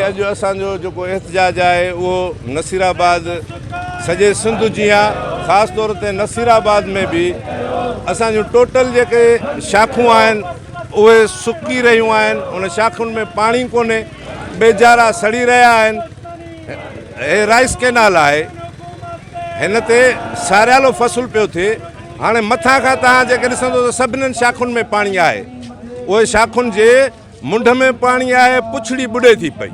अॼु असांजो जेको एहतजाज आहे उहो नसीराबाद सॼे सिंध जी आहे। ख़ासि तौर ते नसीराबाद में बि असांजूं टोटल जेके शाखूं आहिनि उहे सुकी रहियूं आहिनि, उन शाखुनि में पाणी कोन्हे, बेचारा सड़ी रहिया आहिनि। हे राइस कैनाल आहे, हिन ते सारियालो फ़सुलु पियो थिए। हाणे मथां खां तव्हां जेके ॾिसंदो त सभिनीनि शाखुनि में पाणी आहे, उहे शाखुनि जे मुंड में पाणी आहे, पुछड़ी ॿुॾे थी पई,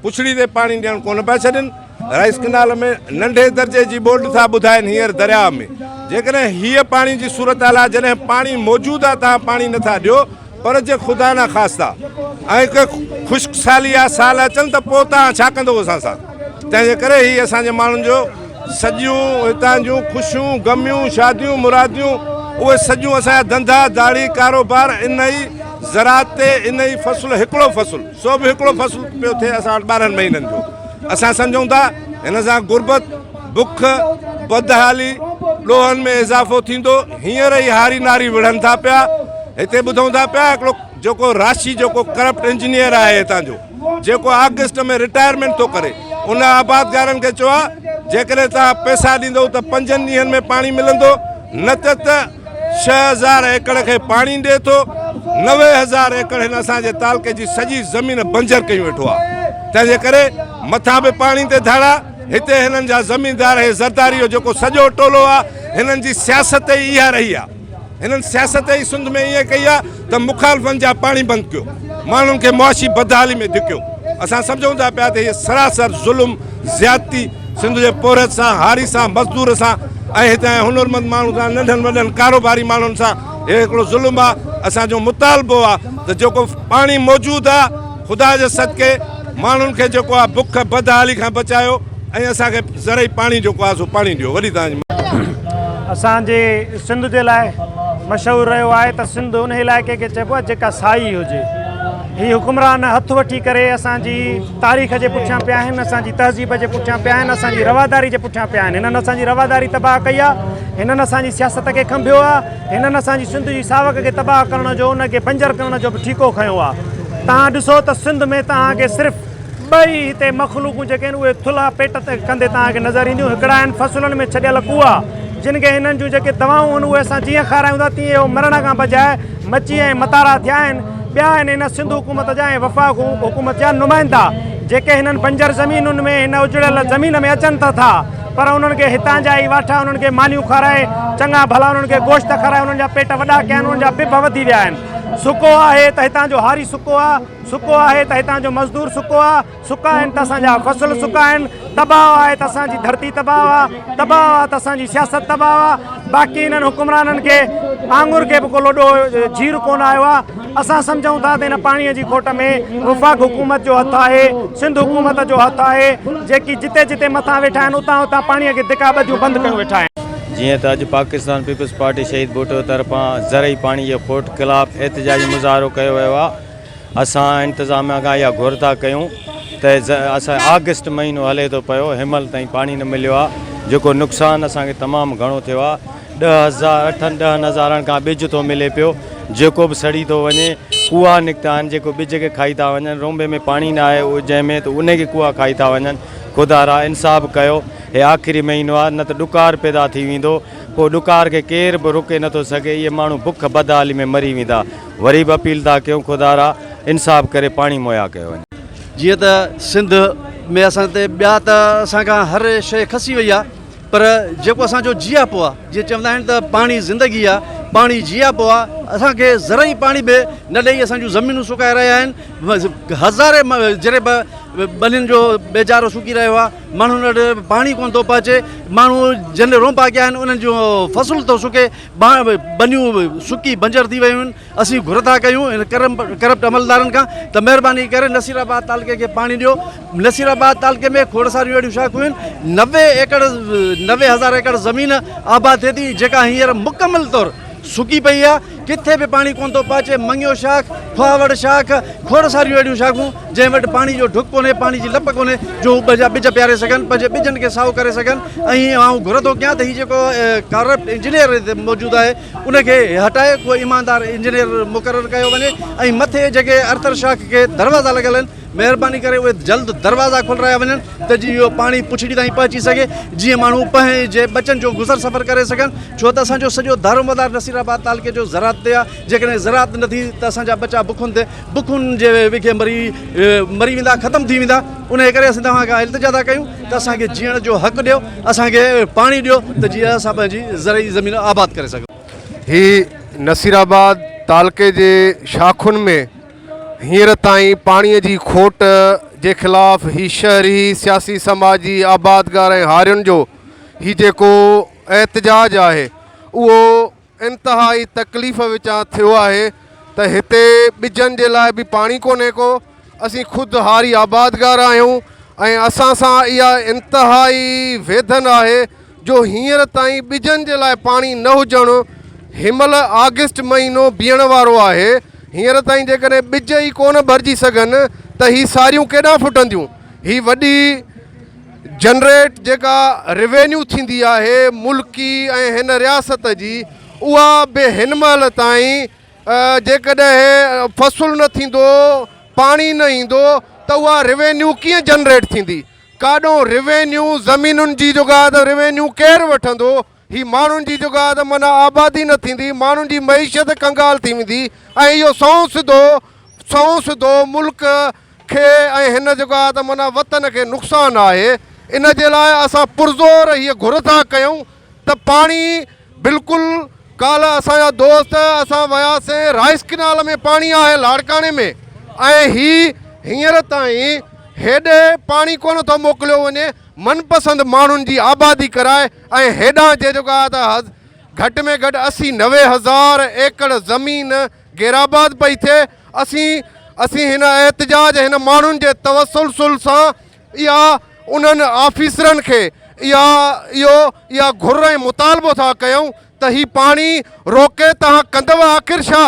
पुछड़ी ते पाणी ॾियणु कोन पिया छॾनि। राइस कैनाल में नंढे दर्जे जी ॿोॾि था ॿुधाइनि हींअर दरिया में। जेकॾहिं हीअ पाणी जी सूरत हाल आहे, जॾहिं पाणी मौजूदु आहे तव्हां पाणी नथा ॾियो, पर जे ख़ुदा न ख़ास्ता ऐं हिकु ख़ुश्क साली आहे, साल अचनि त पोइ तव्हां छा कंदो असां सां। तंहिंजे करे हीअ असांजे माण्हुनि जो सॼियूं हितां जूं ख़ुशियूं गमियूं शादियूं मुरादियूं उहे सॼियूं असांजा धंधा दाड़ी कारोबार इन ई ज़रात ते, इन ई फ़सुलु हिकिड़ो फ़सुलु सो बि हिकिड़ो फ़सुलु पियो थिए असां वटि 12 महीननि जो। असां सम्झूं था हिन सां गुरबत बुख बदहाली ॾोहनि में इज़ाफ़ो थींदो। हींअर ई हारी नारी विढ़नि था पिया। हिते ॿुधूं था पिया हिकिड़ो जेको राशि जेको करप्ट इंजीनियर आहे हितां जो, जेको अगस्त में रिटायरमेंट थो करे, उन आबादगारनि खे चयो आहे जेकॾहिं तव्हां पैसा ॾींदव त 5 ॾींहंनि में पाणी मिलंदो, न त 6000 एकड़ खे पाणी ॾिए थो। 90,000 एकड़ हिन असांजे तालके जी सॼी ज़मीन बंजर कई वेठो आहे। तंहिंजे करे मथां बि पाणी ते धाड़ा। हिते हिननि जा ज़मीनदार हे ज़रदारी जो जेको सॼो टोलो आहे, हिननि जी सियासत ई इहा रही आहे। हिननि सियासत ई सिंध में ईअं कई आहे त मुखालफ़नि जा पाणी बंदि कयो, माण्हुनि खे मुआशी बदहाली में धिकियो। असां सम्झूं था पिया त हीअ सरासर ज़ुल्म ज़्यादती सिंध जे पोरत सां, हारी सां, मज़दूर सां ऐं हिते हुनरमंद माण्हू सां, नंढनि वॾनि कारोबारी माण्हुनि सां हे हिकिड़ो ज़ुल्म आहे। असांजो मुतालबो आहे त जेको पाणी मौजूदु आहे, ख़ुदा जे सदके माण्हुनि खे जेको आहे बुख बदहाली खां बचायो ऐं असांखे ज़रई पाणी जेको आहे सो पाणी ॾियो। वॾी तव्हांजी असांजे सिंध जे लाइ मशहूरु रहियो आहे त सिंध उन इलाइक़े खे चइबो आहे जेका साई हुजे। ही हुकुमरान हथु वठी करे असांजी तारीख़ जे पुठियां पिया आहिनि, असांजी तहज़ीब जे पुठियां पिया आहिनि, असांजी रवादारी जे पुठियां पिया आहिनि। हिननि असांजी रवादारी तबाह कई आहे, हिननि असांजी सियासत खे खंभियो आहे, हिननि असांजी सिंध जी सावक खे तबाह करण जो, उनखे बंजर करण जो बि ठीको खयो आहे। तव्हां ॾिसो त सिंध में तव्हांखे सिर्फ़ु 2 हिते मख़लूक़ूं जेके आहिनि उहे थुल्हा पेट ते कंदे तव्हांखे नज़र ईंदियूं। हिकिड़ा आहिनि फ़सुलनि में छॾियल कुआ, जिन खे हिननि जूं जेके दवाऊं आहिनि उहे असां जीअं खारायूं था तीअं उहे मरण खां बजाए मची ऐं मतारा थिया आहिनि। ॿिया आहिनि हिन सिंध हुकूमत जा ऐं वफ़ाक़ हुकूमत जा नुमाइंदा, जेके हिननि बंजर ज़मीनुनि में हिन उजड़ियल ज़मीन में अचनि था, पर उन्हनि खे हितां जा ई वाठा उन्हनि खे मानियूं खाराए, चङा भला उन्हनि खे गोश्त खाराए, उन्हनि जा पेट वॾा कया आहिनि, उन्हनि जा पिब वधी विया आहिनि। सुको आहे त हितां जो हारी सुको आहे, सुको आहे त हितां जो मज़दूर सुको आहे, सुका आहिनि त असांजा फ़सुल सुका आहिनि, तबाह आहे त असांजी धरती तबाह आहे, तबाह आहे त असांजी सियासत तबाह आहे। बाक़ी हिननि हुकुमराननि खे आंगुर खे बि को लोॾो जीर कोन आयो आहे। असां सम्झूं था त हिन पाणीअ जी खोट में वफ़ाक़ हुकूमत जो हथु आहे, सिंध हुकूमत जो हथु आहे, जेकी जिते जिते मथां वेठा आहिनि उतां उतां पाणीअ खे धिका ॿधियूं बंदि कयूं वेठा आहिनि। जीअं त अॼु पाकिस्तान पीपल्स पार्टी शहीद भुट्टो तरफ़ां ज़रई पाणी जे खोट ख़िलाफ़ु एहतजाजी मुज़ाहिरो कयो वियो आहे। असां इंतिज़ामिया खां इहा घुर था कयूं त असां अगस्त महीनो हले थो पियो, हिनमहिल ताईं पाणी न मिलियो आहे, जेको नुक़सानु असांखे तमामु घणो थियो आहे। 8-10 हज़ारनि खां ॿिज थो मिले पियो, जेको बि सड़ी थो वञे। कुआ निकिता आहिनि जेको ॿिज खे खाई था वञनि, रोंबे में पाणी न आहे जंहिंमें त उनखे कुआ खाई था वञनि। ख़ुदा इंसाफ़ कयो, हे आख़िरी महीनो आहे, न त ॾुकार पैदा थी वेंदो, पोइ ॾुकार खे केर बि रोके नथो सघे। इहे माण्हू बुख बदहाली में मरी वेंदा। वरी बि अपील था कयूं ख़ुदा इंसाफ़ करे पाणी मुहैया कयो वञे। जीअं त सिंध में असां ते ॿिया त असांखां हर शइ खसी वई आहे, पर जेको असांजो जीआपो आहे, जीअं चवंदा आहिनि त पाणी ज़िंदगी आहे, पाणी जीआपो आहे। असांखे ज़रई पाणी बि न ॾेई असांजूं ज़मीनूं सुकाए रहिया आहिनि। हज़ारे जॾहिं ॿनियुनि जो बेचारो सुकी रहियो आहे, माण्हुनि वटि पाणी कोन थो पहुचे, माण्हू जिन रोंपा कया आहिनि उन्हनि जो फ़सुलु थो सुके, बनियूं सुकी बंजर थी वियूं आहिनि। असीं घुर था कयूं हिन करप्ट अमलदारनि खां त महिरबानी करे नसीराबाद तालके खे पाणी ॾियो। नसीराबाद तालके में खोड़ सारियूं अहिड़ियूं शाखूं आहिनि, 90,000 एकड़ ज़मीन आबाद थिए थी, जेका हींअर मुकमल तौरु सुकी पई आहे। किथे बि पाणी कोन थो पहुचे। मंगियो शाख, खुआवड़ शाख, खोड़ सारियूं अहिड़ियूं शाखूं जंहिं वटि पाणी जो ढुक कोन्हे, पाणी जी लप कोन्हे, जो ॿिज प्यारे सघनि, पंहिंजे ॿिजनि खे साओ करे सघनि। ऐं आउं घुर थो कयां त हीउ जेको करप्ट इंजीनियर हिते मौजूदु आहे उनखे हटाए को ईमानदार इंजीनियर मुक़ररु कयो वञे ऐं मथे जेके अर्थर शाख खे दरवाज़ा लॻल आहिनि महिरबानी करे उहे जल्द दरवाज़ा खोलाया वञनि त जी इहो पाणी पुछड़ी ताईं पहुची सघे, जीअं माण्हू पंहिंजे बचनि जो गुज़र सफ़र करे सघनि। छो त असांजो सॼो दारोमदार नसीराबाद तालुके जो ज़रात ते आहे। जेकॾहिं ज़रात नथी त असांजा बचा बुखुनि जे विखे मरी वेंदा, ख़तमु थी वेंदा। उन करे असां तव्हां खां इल्तिजा था कयूं त असांखे जीअण जो हक़ ॾियो, असांखे पाणी ॾियो त जीअं असां पंहिंजी ज़रई ज़मीन आबाद करे सघूं। ही नसीराबाद तालुके जे शाखुनि में हींअर ताईं पाणीअ जी खोट जे ख़िलाफ़ ही शहरी सियासी समाजी आबादगार ऐं हारियुनि जो ही जेको एहतजाज आहे उहो इंतिहाई तकलीफ़ विचां थियो आहे त हिते ॿिजनि जे लाइ बि पाणी कोन्हे को। असीं ख़ुदि हारी आबादगार आहियूं ऐं असां सां इहा इंतिहाई वेदन आहे जो हींअर ताईं ॿिजनि जे लाइ पाणी न हुजणु हिनमहिल अगस्त महीनो बीहण वारो आहे। हींअर ताईं जेकॾहिं ॿिज ई कोन भरिजी सघनि त ही सारियूं केॾां फुटंदियूं। ही वॾी जनरेट जेका रिवेन्यू थींदी आहे मुल्की ऐं हिन रियासत जी, उहा बि हिनमहिल ताईं जेकॾहिं फ़सुलु न थींदो, पाणी न ईंदो त उहा रिवेन्यू कीअं जनरेट थींदी? काॾों रिवेन्यू ज़मीनुनि जी जुगाद रिवेन्यू केरु वठंदो? ही माण्हुनि जी जुगाद माना आबादी न थींदी, माण्हुनि जी मईशत कंगाल थी वेंदी ऐं इहो सौ सिधो मुल्क खे ऐं हिन जुगाद माना वतन खे नुक़सानु आहे। इन जे लाइ असां पुरज़ोर हीअ घुर था कयूं त पाणी बिल्कुलु काल्ह असांजा दोस्त असां वियासीं राइस किनाल में पाणी आहे लाड़काणे में, ऐं हींअर ताईं हेॾे पाणी कोन थो मोकिलियो वञे मनपसंदि माण्हुनि जी आबादी कराए ऐं हेॾां जे जेका त घटि में घटि 80-90 एकड़ ज़मीन गैराबाद पई थिए। असीं हिन एहतजाज हिन माण्हुनि जे तवसुल सां इहा उन्हनि ऑफिसरनि खे इहा घुर ऐं मुतालबो था कयूं त ही पाणी रोके। तव्हां कंदव आख़िर छा?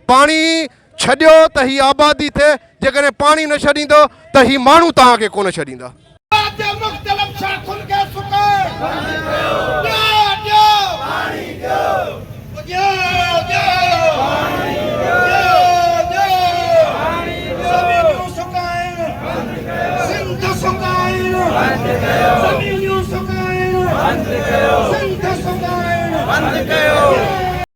पाणी छॾियो त ही आबादी थिए, जेकॾहिं पाणी न छॾींदो त ही माण्हू तव्हांखे कोन छॾींदा।